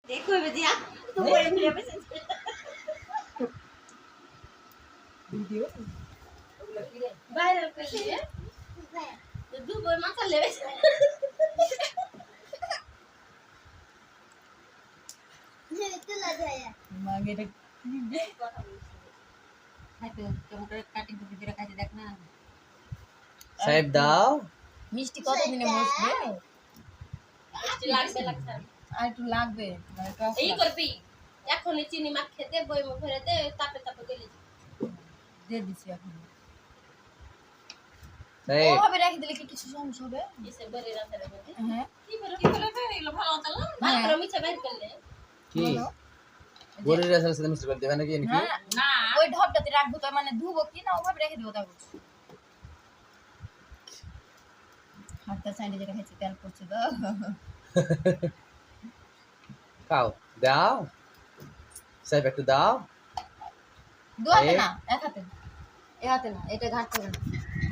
देखो भैया तो बड़े मेरे पे वीडियो वायरल कर लिए तो दो बोल मत ले चला जाए मागे रे हाय तो टमाटर काटिंग করে দিরা কাজে দেখ না সাহেব দাও মিষ্টি কত দিনে বসবে মিষ্টি লাগবে লাগছে আর একটু লাগবে মানে টক এই করবি এখনই চিনি মাখ খেতে বই মুখ ভরে দে তাপে তাপে গলি দিয়ে দিছি এখন সাহেব ওভাবে রেখে দিলে কি কিছু সমস্যা হবে এসে বরে রাতে রাতে হ্যাঁ কি বলে এগুলো ভালো হতো না ভালো করে মিছা বের করলে কি বড়ির রাসার সাথে মিক্স করে দেবে নাকি নাকি হ্যাঁ না ওই ঢপটাতে রাখবো তো মানে ধুবো কি না ওভাবে রেখে দেবো তা বলছি হাতটা সাইডে যেটা খেয়েছি তেল পড়ছে তো খাও দাও সাহেব একটু দাও দু হাতে না এক হাতে এ হাতে না এটা ঘাটতে হবে না